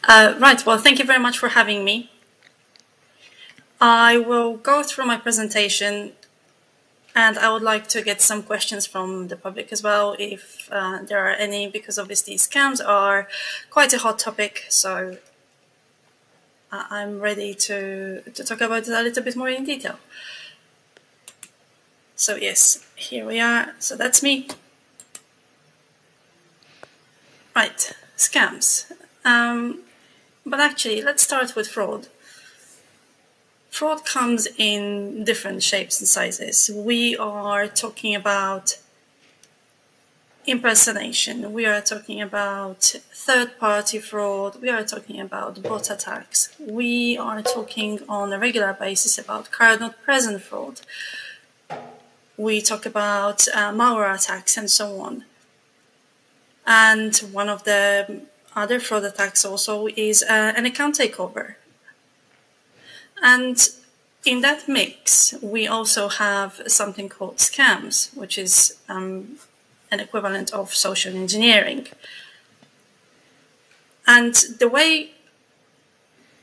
Right, well, thank you very much for having me. I will go through my presentation, and I would like to get some questions from the public as well, if there are any, because obviously scams are quite a hot topic, so I'm ready to talk about it a little bit more in detail. So yes, here we are. So that's me. Right, scams. But actually, let's start with fraud. Fraud comes in different shapes and sizes. We are talking about impersonation. We are talking about third-party fraud. We are talking about bot attacks. We are talking on a regular basis about card-not-present fraud. We talk about malware attacks and so on. And one of the other fraud attacks also is an account takeover. And in that mix, we also have something called scams, which is an equivalent of social engineering. And the way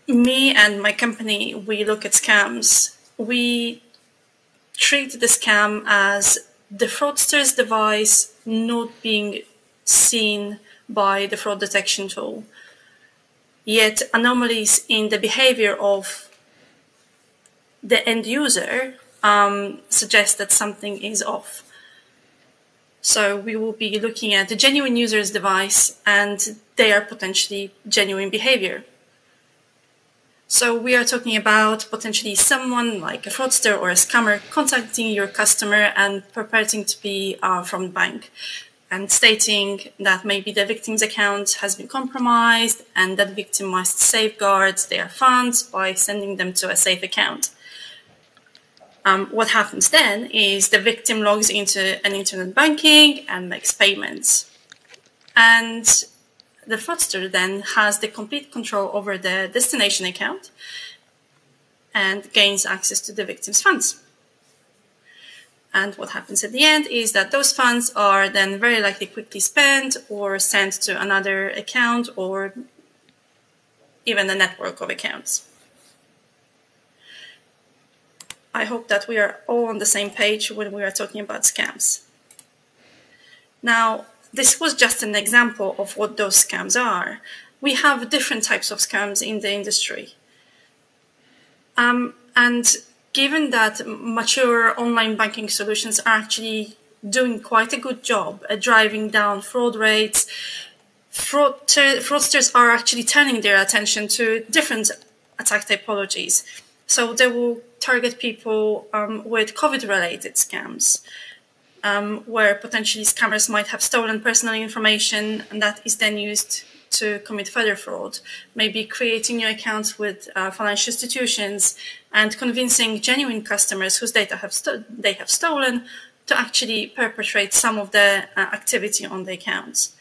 me and my company, we look at scams, we treat the scam as the fraudster's device not being seen by the fraud detection tool, yet anomalies in the behavior of the end user suggest that something is off. So we will be looking at the genuine user's device and their potentially genuine behavior. So we are talking about potentially someone like a fraudster or a scammer contacting your customer and purporting to be from the bank and stating that maybe the victim's account has been compromised and that victim must safeguard their funds by sending them to a safe account. What happens then is the victim logs into an internet banking and makes payments. And the fraudster then has the complete control over the destination account and gains access to the victim's funds. And what happens at the end is that those funds are then very likely quickly spent or sent to another account or even a network of accounts. I hope that we are all on the same page when we are talking about scams. Now, this was just an example of what those scams are. We have different types of scams in the industry. And given that mature online banking solutions are actually doing quite a good job at driving down fraud rates, fraudsters are actually turning their attention to different attack typologies. So they will target people with COVID-related scams, where potentially scammers might have stolen personal information and that is then used to commit further fraud, maybe creating new accounts with financial institutions and convincing genuine customers whose data they have stolen to actually perpetrate some of the activity on the accounts.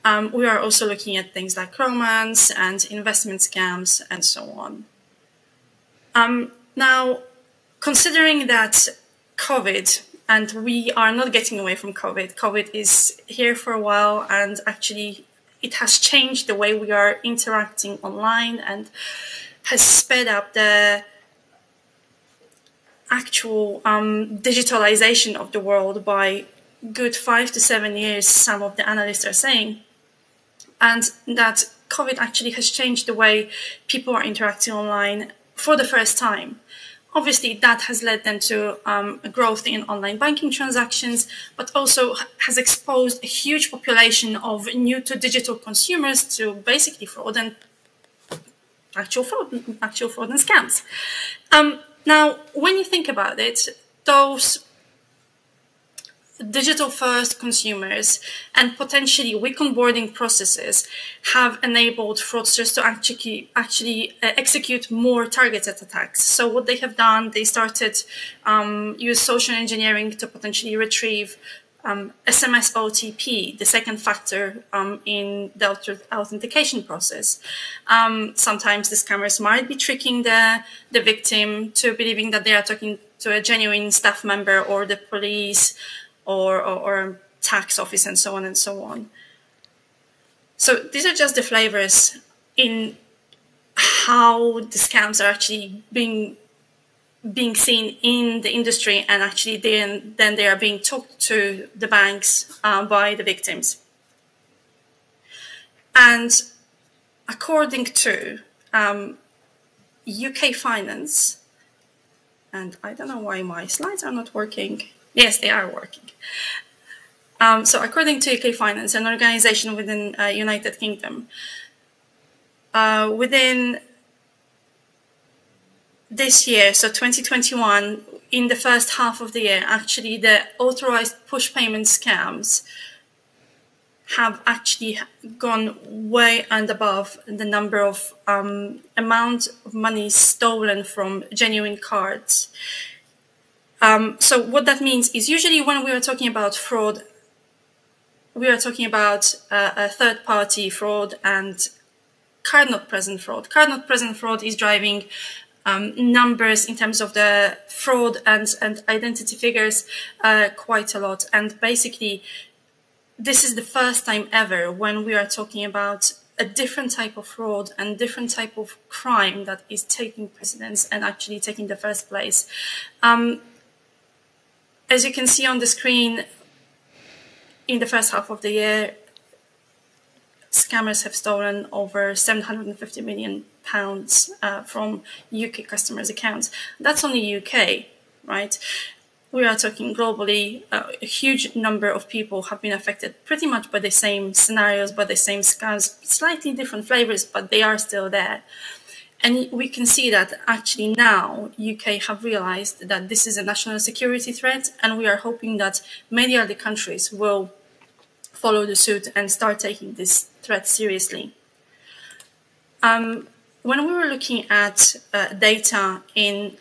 We are also looking at things like romance and investment scams and so on. Now, considering that COVID, and we are not getting away from COVID, COVID is here for a while, and actually it has changed the way we are interacting online and has sped up the actual digitalization of the world by good 5 to 7 years, some of the analysts are saying, and that COVID actually has changed the way people are interacting online for the first time. Obviously, that has led then to a growth in online banking transactions, but also has exposed a huge population of new to digital consumers to basically fraud and actual fraud and scams. Now, when you think about it, those digital-first consumers and potentially weak onboarding processes have enabled fraudsters to actually execute more targeted attacks. So what they have done, they started use social engineering to potentially retrieve SMS OTP, the second factor in the authentication process. Sometimes the scammers might be tricking the victim to believing that they are talking to a genuine staff member or the police or tax office and so on and so on. So these are just the flavors in how the scams are actually being seen in the industry, and actually then they are being talked to the banks by the victims. And according to UK Finance, and I don't know why my slides are not working. Yes, they are working. So according to UK Finance, an organization within United Kingdom, within this year, so 2021, in the first half of the year, actually the authorized push payment scams have actually gone way and above the number of amount of money stolen from genuine cards. So what that means is, usually when we are talking about fraud, we are talking about a third-party fraud and card-not-present fraud. Card-not-present fraud is driving numbers in terms of the fraud and identity figures quite a lot. And basically, this is the first time ever when we are talking about a different type of fraud and different type of crime that is taking precedence and actually taking the first place. As you can see on the screen, in the first half of the year, scammers have stolen over £750 million from UK customers' accounts. That's only UK, right? We are talking globally. A huge number of people have been affected pretty much by the same scenarios, by the same scams, slightly different flavors, but they are still there. And we can see that actually now UK have realized that this is a national security threat, and we are hoping that many other countries will follow the suit and start taking this threat seriously. When we were looking at data in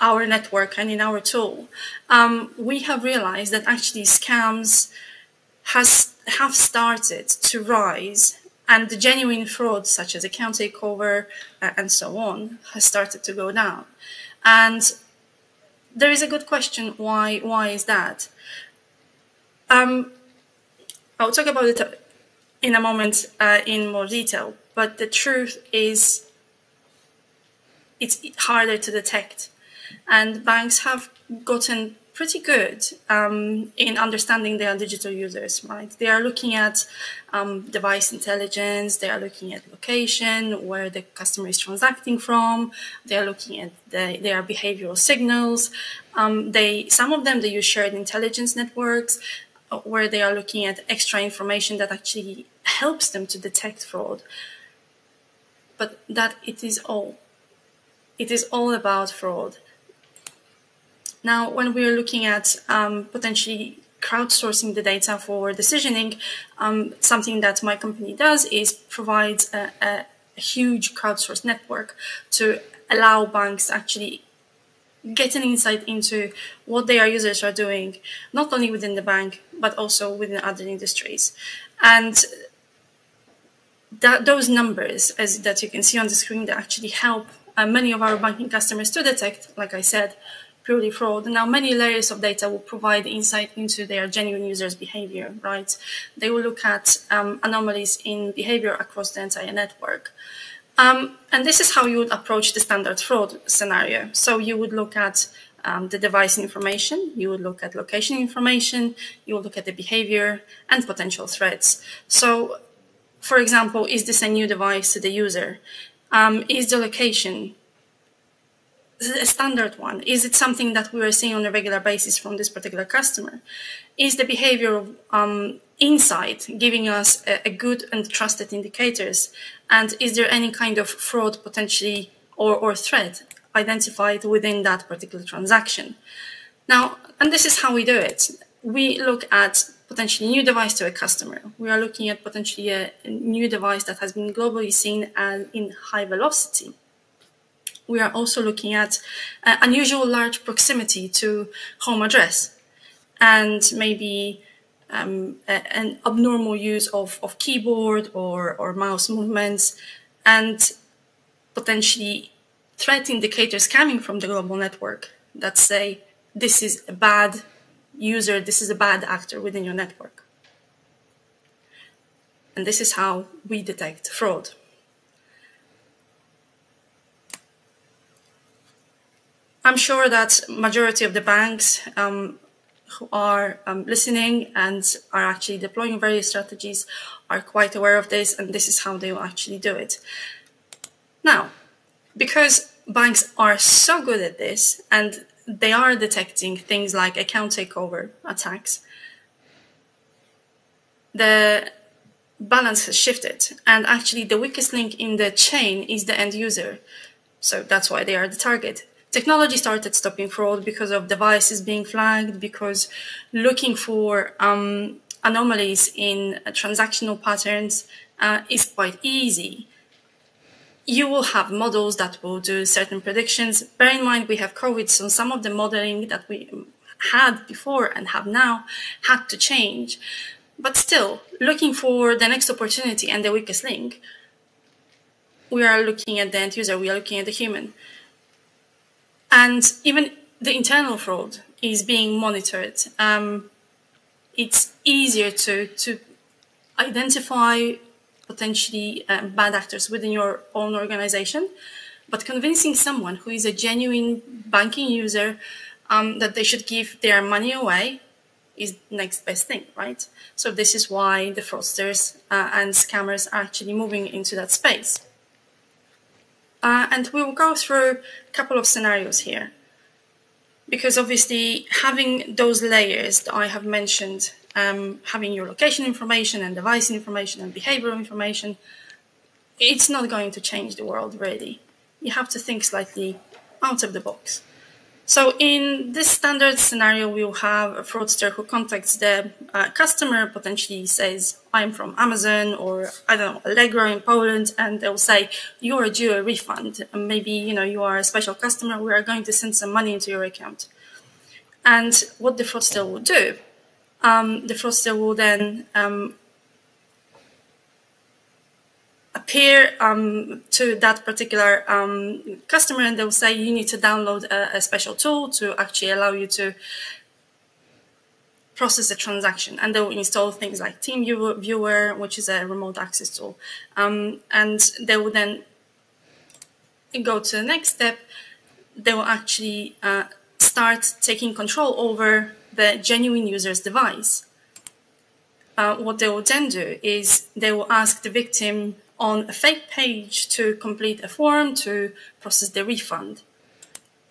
our network and in our tool, we have realized that actually scams have started to rise, and the genuine fraud, such as account takeover and so on, has started to go down. And there is a good question, why is that? I'll talk about it in a moment in more detail, but the truth is it's harder to detect. And banks have gotten pretty good in understanding their digital users, right? They are looking at device intelligence, they are looking at location, where the customer is transacting from, they are looking at their behavioral signals. Some of them, they use shared intelligence networks, where they are looking at extra information that actually helps them to detect fraud. But that it is all about fraud. Now, when we are looking at potentially crowdsourcing the data for decisioning, something that my company does is provides a huge crowdsourced network to allow banks to actually get an insight into what their users are doing, not only within the bank, but also within other industries. And those numbers, that you can see on the screen, that actually help many of our banking customers to detect, like I said, purely fraud. Now, many layers of data will provide insight into their genuine users' behavior, right? They will look at anomalies in behavior across the entire network. And this is how you would approach the standard fraud scenario. So you would look at the device information, you would look at location information, you would look at the behavior and potential threats. So, for example, is this a new device to the user? Is the location a standard one? Is it something that we are seeing on a regular basis from this particular customer? Is the behavior insight giving us a good and trusted indicators? And is there any kind of fraud potentially or threat identified within that particular transaction? Now, and this is how we do it. We look at potentially new device to a customer. We are looking at potentially a new device that has been globally seen as in high velocity. We are also looking at unusual large proximity to home address, and maybe an abnormal use of keyboard or mouse movements, and potentially threat indicators coming from the global network that say this is a bad user, this is a bad actor within your network. And this is how we detect fraud. I'm sure that majority of the banks who are listening and are actually deploying various strategies are quite aware of this, and this is how they will actually do it. Now, because banks are so good at this and they are detecting things like account takeover attacks, the balance has shifted, and actually the weakest link in the chain is the end user. So that's why they are the target. Technology started stopping fraud because of devices being flagged, because looking for anomalies in transactional patterns is quite easy. You will have models that will do certain predictions. Bear in mind, we have COVID, so some of the modeling that we had before and have now had to change. But still, looking for the next opportunity and the weakest link, we are looking at the end user, we are looking at the human. And even the internal fraud is being monitored. It's easier to identify potentially bad actors within your own organization, but convincing someone who is a genuine banking user that they should give their money away is the next best thing, right? So this is why the fraudsters and scammers are actually moving into that space. And we will go through a couple of scenarios here, because obviously having those layers that I have mentioned, having your location information and device information and behavioral information, it's not going to change the world really. You have to think slightly out of the box. So in this standard scenario, we'll have a fraudster who contacts the customer, potentially says, I'm from Amazon or, I don't know, Allegro in Poland, and they'll say, you are due a refund. And maybe, you are a special customer, we are going to send some money into your account. And what the fraudster will do, the fraudster will then appear to that particular customer, and they'll say you need to download a special tool to actually allow you to process a transaction, and they'll install things like TeamViewer, which is a remote access tool, and they will then go to the next step. They will actually start taking control over the genuine user's device. What they will then do is they will ask the victim on a fake page to complete a form to process the refund.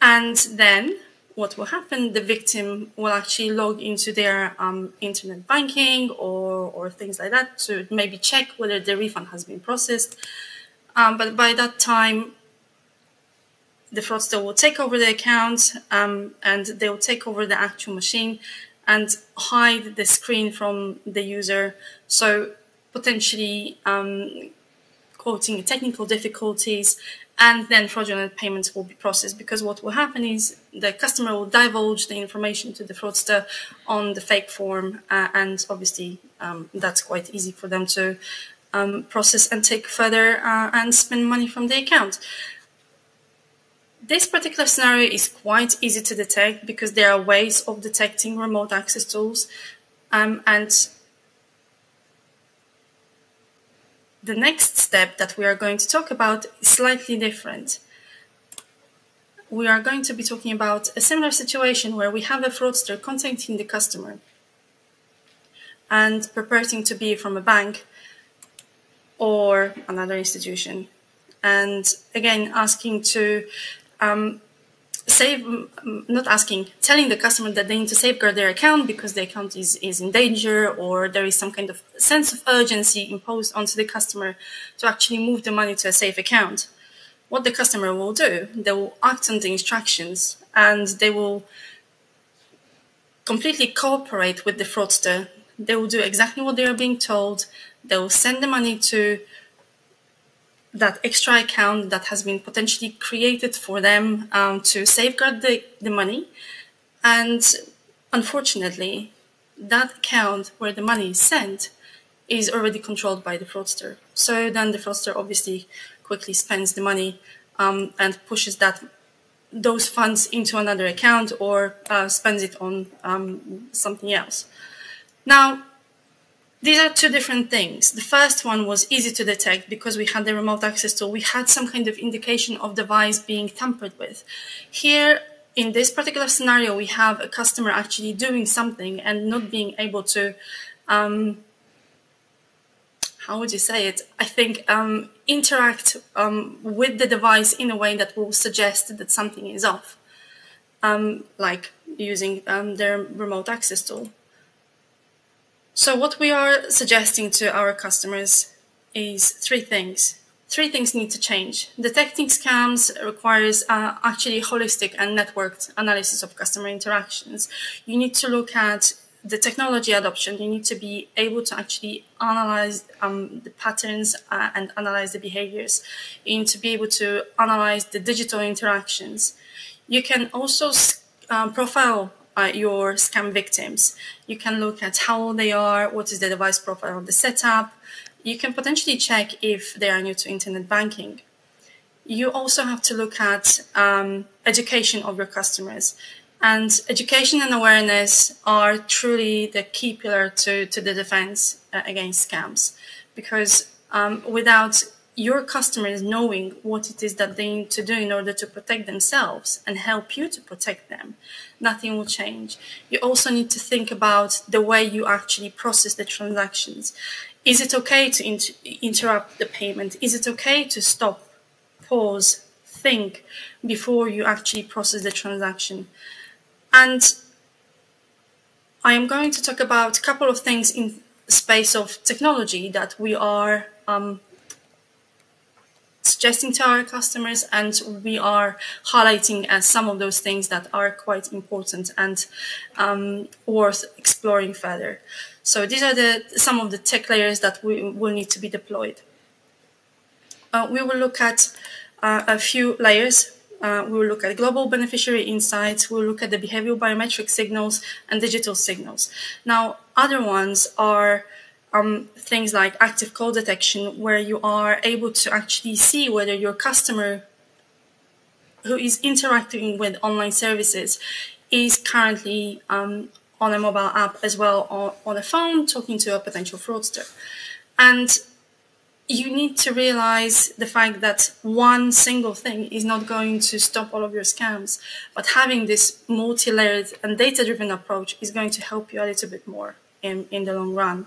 And then what will happen, the victim will actually log into their internet banking or things like that to maybe check whether the refund has been processed. But by that time, the fraudster will take over the account and they will take over the actual machine and hide the screen from the user. So potentially quoting technical difficulties, and then fraudulent payments will be processed, because what will happen is the customer will divulge the information to the fraudster on the fake form, and obviously that's quite easy for them to process and take further and spend money from the account. This particular scenario is quite easy to detect because there are ways of detecting remote access tools, and the next step that we are going to talk about is slightly different. We are going to be talking about a similar situation where we have a fraudster contacting the customer and purporting to be from a bank or another institution, and again asking to telling the customer that they need to safeguard their account because the account is in danger, or there is some kind of sense of urgency imposed onto the customer to actually move the money to a safe account. What the customer will do, they will act on the instructions and they will completely cooperate with the fraudster. They will do exactly what they are being told. They will send the money to that extra account that has been potentially created for them to safeguard the money. And unfortunately, that account where the money is sent is already controlled by the fraudster. So then the fraudster obviously quickly spends the money and pushes those funds into another account or spends it on something else. Now, These are two different things. The first one was easy to detect because we had the remote access tool. We had some kind of indication of device being tampered with. Here, in this particular scenario, we have a customer actually doing something and not being able to, how would you say it? I think interact with the device in a way that will suggest that something is off, like using their remote access tool. So what we are suggesting to our customers is three things. Three things need to change. Detecting scams requires actually holistic and networked analysis of customer interactions. You need to look at the technology adoption. You need to be able to actually analyze the patterns and analyze the behaviors. You need to be able to analyze the digital interactions. You can also profile your scam victims. You can look at how old they are, what is the device profile of the setup. You can potentially check if they are new to internet banking. You also have to look at education of your customers. And education and awareness are truly the key pillar to the defense against scams. Because without your customers knowing what it is that they need to do in order to protect themselves and help you to protect them, nothing will change. You also need to think about the way you actually process the transactions. Is it okay to interrupt the payment? Is it okay to stop, pause, think before you actually process the transaction? And I am going to talk about a couple of things in the space of technology that we are suggesting to our customers, and we are highlighting as some of those things that are quite important and worth exploring further. So these are some of the tech layers that will need to be deployed. We will look at a few layers. We will look at global beneficiary insights. We'll look at the behavioral biometric signals and digital signals. Now, other ones are things like active call detection, where you are able to actually see whether your customer who is interacting with online services is currently on a mobile app as well, or on a phone, talking to a potential fraudster. And you need to realize the fact that one single thing is not going to stop all of your scams, but having this multi-layered and data-driven approach is going to help you a little bit more in the long run.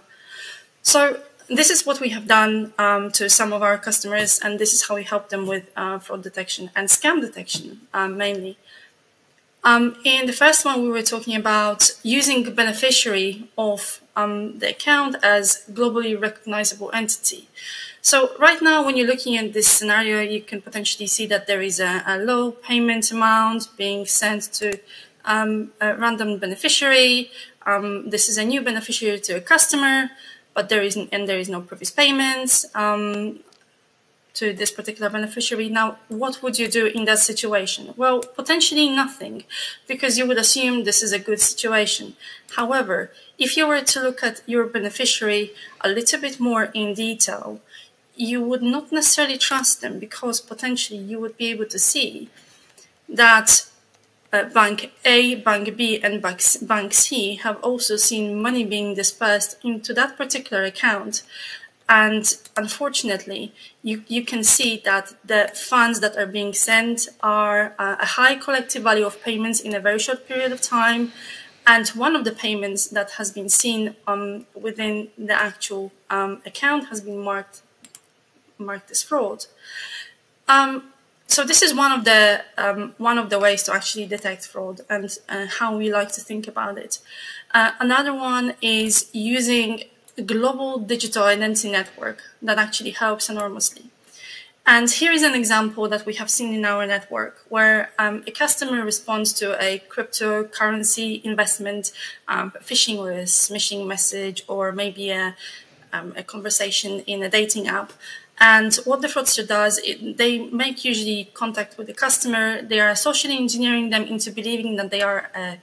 So this is what we have done to some of our customers, and this is how we help them with fraud detection and scam detection mainly. In the first one, we were talking about using the beneficiary of the account as globally recognizable entity. So right now, when you're looking at this scenario, you can potentially see that there is a low payment amount being sent to a random beneficiary. This is a new beneficiary to a customer, but there is no previous payments to this particular beneficiary. Now, what would you do in that situation? Well, potentially nothing, because you would assume this is a good situation. However, if you were to look at your beneficiary a little bit more in detail, you would not necessarily trust them, because potentially you would be able to see that Bank A, Bank B, and Bank C have also seen money being dispersed into that particular account. And unfortunately, you can see that the funds that are being sent are a high collective value of payments in a very short period of time. And one of the payments that has been seen within the actual account has been marked as fraud. So this is one of the ways to actually detect fraud, and how we like to think about it. Another one is using a global digital identity network that actually helps enormously. And here is an example that we have seen in our network, where a customer responds to a cryptocurrency investment, phishing or a smishing message, or maybe a conversation in a dating app. And what the fraudster does, they make usually contact with the customer. They are socially engineering them into believing that they are a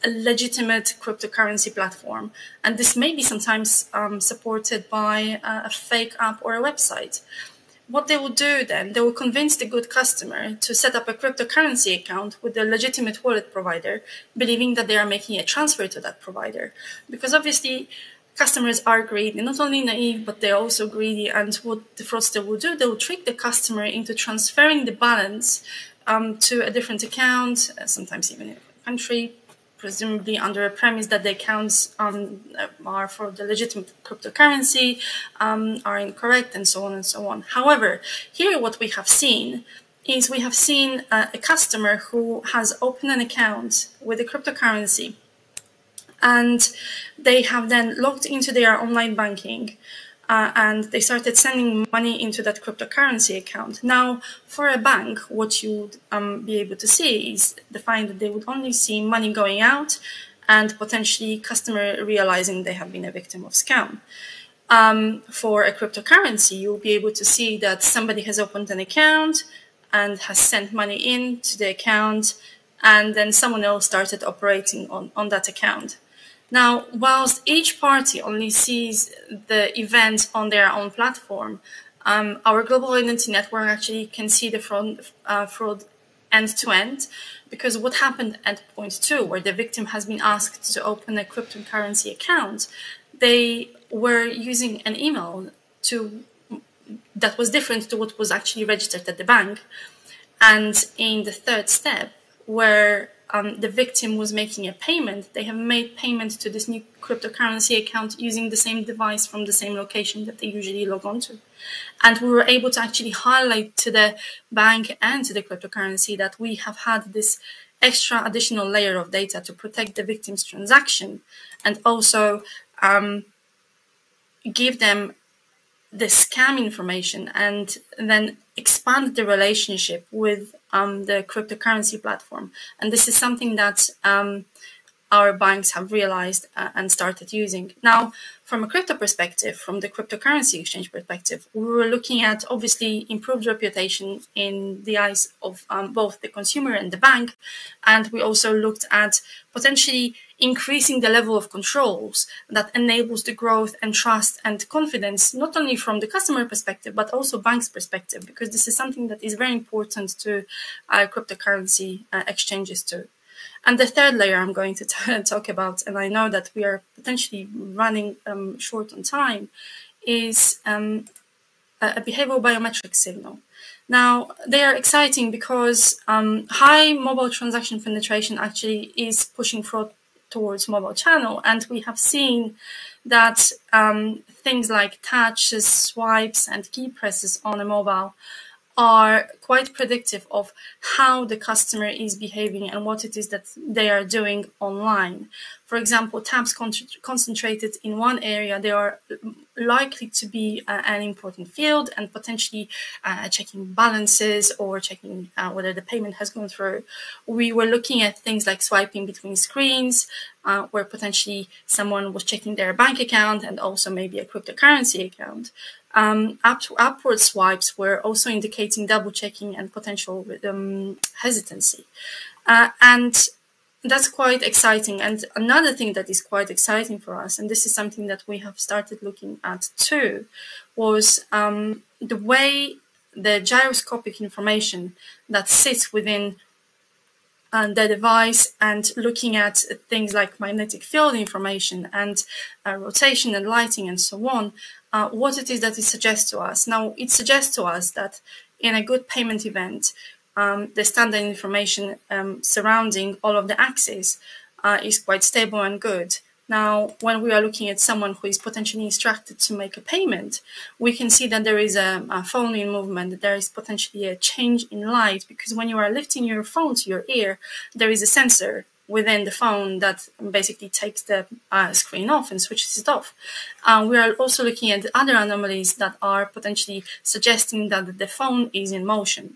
legitimate cryptocurrency platform. And this may be sometimes supported by a fake app or a website. What they will do then, they will convince the good customer to set up a cryptocurrency account with a legitimate wallet provider, believing that they are making a transfer to that provider. Because obviously, customers are greedy, not only naive, but they're also greedy. And what the fraudster will do, they will trick the customer into transferring the balance to a different account, sometimes even in a country, presumably under a premise that the accounts are for the legitimate cryptocurrency, are incorrect, and so on and so on. However, here what we have seen is we have seen a customer who has opened an account with a cryptocurrency, and they have then logged into their online banking, and they started sending money into that cryptocurrency account. Now, for a bank, what you would be able to see is the find that they would only see money going out and potentially customer realizing they have been a victim of scam. For a cryptocurrency, you'll be able to see that somebody has opened an account and has sent money into the account, and then someone else started operating on that account. Now, whilst each party only sees the event on their own platform, our global identity network actually can see the fraud end-to-end, because what happened at point 2, where the victim has been asked to open a cryptocurrency account, they were using an email that was different to what was actually registered at the bank. And in the third step, where the victim was making a payment, they have made payment to this new cryptocurrency account using the same device from the same location that they usually log on to. And we were able to actually highlight to the bank and to the cryptocurrency that we have had this extra additional layer of data to protect the victim's transaction, and also give them the scam information, and then expand the relationship with the cryptocurrency platform. And this is something that our banks have realized and started using. Now, from a crypto perspective, from the cryptocurrency exchange perspective, we were looking at obviously improved reputation in the eyes of both the consumer and the bank. And we also looked at potentially increasing the level of controls that enables the growth and trust and confidence, not only from the customer perspective, but also bank's perspective, because this is something that is very important to cryptocurrency exchanges too. And the third layer I'm going to talk about, and I know that we are potentially running short on time, is a behavioral biometric signal. Now, they are exciting because high mobile transaction penetration actually is pushing fraud towards mobile channel. And we have seen that things like touches, swipes, and key presses on a mobile are quite predictive of how the customer is behaving and what it is that they are doing online. For example, taps concentrated in one area, they are likely to be an important field, and potentially checking balances or checking whether the payment has gone through. We were looking at things like swiping between screens, where potentially someone was checking their bank account and also maybe a cryptocurrency account. Upward swipes were also indicating double checking and potential hesitancy. And that's quite exciting. And another thing that is quite exciting for us, and this is something that we have started looking at too, was the way the gyroscopic information that sits within the device, and looking at things like magnetic field information and rotation and lighting and so on, what it is that it suggests to us. Now, it suggests to us that in a good payment event, the standard information surrounding all of the axes is quite stable and good. Now, when we are looking at someone who is potentially instructed to make a payment, we can see that there is a phone in movement, there is potentially a change in light, because when you are lifting your phone to your ear, there is a sensor within the phone that basically takes the screen off and switches it off. We are also looking at other anomalies that are potentially suggesting that the phone is in motion.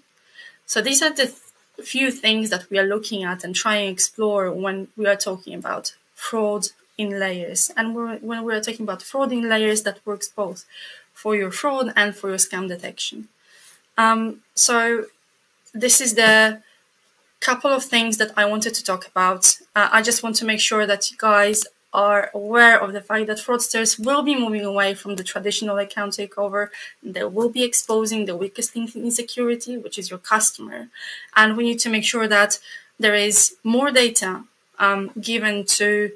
So these are the few things that we are looking at and trying to explore when we are talking about fraud in layers. And when we are talking about fraud in layers, that works both for your fraud and for your scam detection. So this is the couple of things that I wanted to talk about. I just want to make sure that you guys are aware of the fact that fraudsters will be moving away from the traditional account takeover. They will be exposing the weakest link in security, which is your customer. And we need to make sure that there is more data given to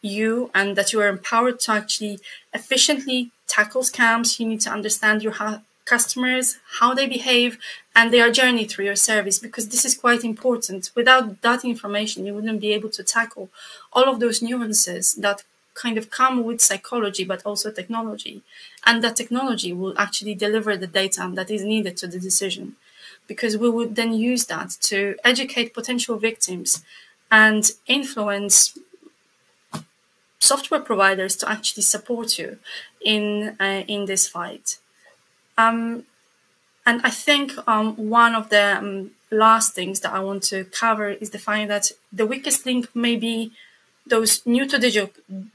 you and that you are empowered to actually efficiently tackle scams. You need to understand your customers, how they behave, and their journey through your service, because this is quite important. Without that information, you wouldn't be able to tackle all of those nuances that kind of come with psychology, but also technology. And that technology will actually deliver the data that is needed to the decision, because we would then use that to educate potential victims and influence software providers to actually support you in this fight. And I think one of the last things that I want to cover is the fact that the weakest link may be those new to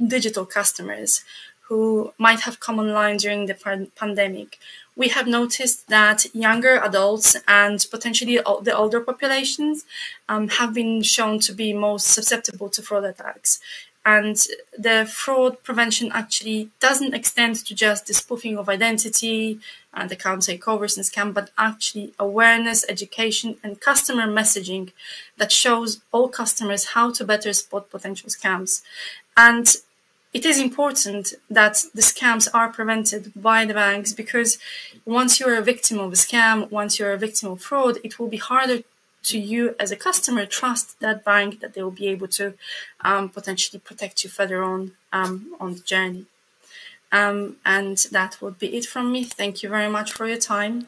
digital customers who might have come online during the pandemic. We have noticed that younger adults and potentially the older populations have been shown to be most susceptible to fraud attacks. And the fraud prevention actually doesn't extend to just the spoofing of identity and account takeovers and scam, but actually awareness, education, and customer messaging that shows all customers how to better spot potential scams. And it is important that the scams are prevented by the banks, because once you're a victim of a scam, once you're a victim of fraud, it will be harder to you as a customer trust that bank that they will be able to potentially protect you further on the journey. And that would be it from me. Thank you very much for your time.